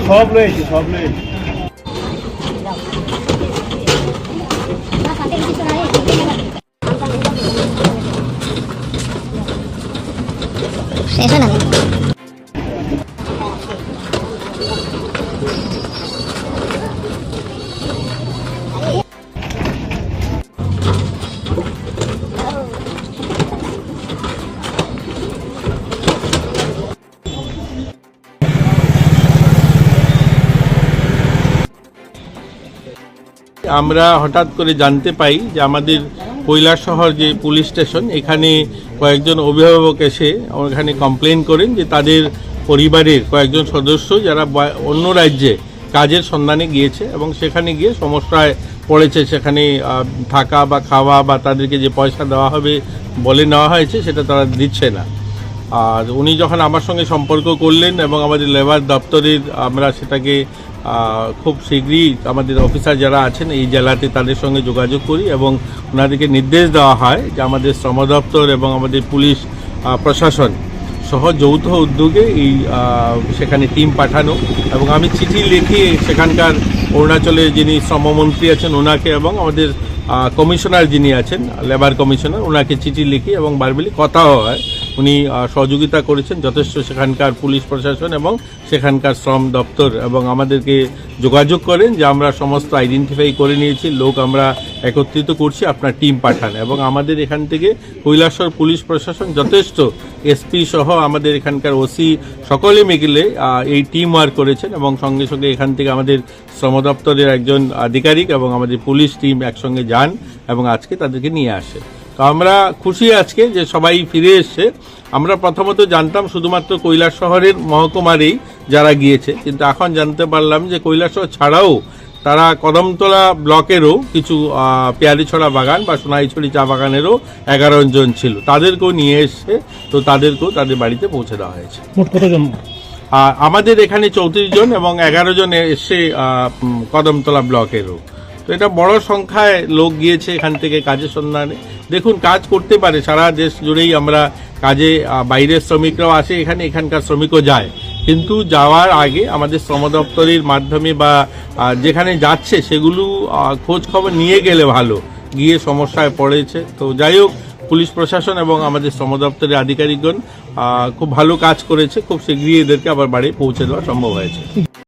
সব রয়েছে সব রয়েছে। আমরা হঠাৎ করে জানতে পাই যে আমাদের কৈলাসহর যে পুলিশ স্টেশন এখানে কয়েকজন অভিভাবক এসে ওখানে কমপ্লেন করেন যে তাদের পরিবারের কয়েকজন সদস্য যারা অন্য রাজ্যে কাজের সন্ধানে গিয়েছে এবং সেখানে গিয়ে সমস্যায় পড়েছে। সেখানে থাকা বা খাওয়া বা তাদেরকে যে পয়সা দেওয়া হবে বলে নেওয়া হয়েছে সেটা তারা দিচ্ছে না। আর উনি যখন আমার সঙ্গে সম্পর্ক করলেন এবং আমাদের লেবার দপ্তরের আমরা সেটাকে খুব শীঘ্রই আমাদের অফিসার যারা আছেন এই জেলাতে তাদের সঙ্গে যোগাযোগ করি এবং ওনাদেরকে নির্দেশ দেওয়া হয় যে আমাদের শ্রম দপ্তর এবং আমাদের পুলিশ প্রশাসন সহ যৌথ উদ্যোগে এই সেখানে টিম পাঠানো এবং আমি চিঠি লিখে সেখানকার অরুণাচলের যিনি শ্রমমন্ত্রী আছেন ওনাকে এবং আমাদের কমিশনার যিনি আছেন লেবার কমিশনার ওনাকে চিঠি লিখি এবং বারবেলি কথা হয়। উনি সহযোগিতা করেছেন যথেষ্ট সেখানকার পুলিশ প্রশাসন এবং সেখানকার শ্রম দপ্তর এবং আমাদেরকে যোগাযোগ করেন যে আমরা সমস্ত আইডেন্টিফাই করে নিয়েছি, লোক আমরা একত্রিত করছি, আপনার টিম পাঠান। এবং আমাদের এখান থেকে কৈলাসহর পুলিশ প্রশাসন যথেষ্ট এসপি সহ আমাদের এখানকার ওসি সকলে মিলে এই টিম ওয়ার্ক করেছেন এবং সঙ্গে সঙ্গে এখান থেকে আমাদের শ্রম দপ্তরের একজন আধিকারিক এবং আমাদের পুলিশ টিম একসঙ্গে যান এবং আজকে তাদেরকে নিয়ে আসে। তো আমরা খুশি আজকে যে সবাই ফিরে এসছে। আমরা প্রথমত জানতাম শুধুমাত্র কৈলাসহরের মহকুমারেই যারা গিয়েছে, কিন্তু এখন জানতে পারলাম যে কৈলাসহর ছাড়াও তারা কদমতলা ব্লকেরও কিছু পেয়ারিছড়া বাগান বা সোনাইছড়ি চা বাগানেরও 11 জন ছিল, তাদেরকেও নিয়ে এসছে। তো তাদেরকেও তাদের বাড়িতে পৌঁছে দেওয়া হয়েছে। মোট কতজন? আমাদের এখানে 34 জন এবং 11 জন এসছে কদমতলা ব্লকেরও। তো এটা বড় সংখ্যায় লোক গিয়েছে এখান থেকে কাজের সন্ধানে। দেখুন, কাজ করতে পারে সারা দেশ জুড়েই, আমরা কাজে বাইরের শ্রমিকরাও আসে এখানে, এখানকার শ্রমিকও যায়, কিন্তু যাওয়ার আগে আমাদের শ্রম দপ্তরের মাধ্যমে বা যেখানে যাচ্ছে সেগুলো খোঁজ খবর নিয়ে গেলে ভালো, গিয়ে সমস্যায় পড়েছে। তো যাই হোক, পুলিশ প্রশাসন এবং আমাদের শ্রম দপ্তরের আধিকারিকগণ খুব ভালো কাজ করেছে, খুব শীঘ্রই এদেরকে আবার বাড়ি পৌঁছে দেওয়া সম্ভব হয়েছে।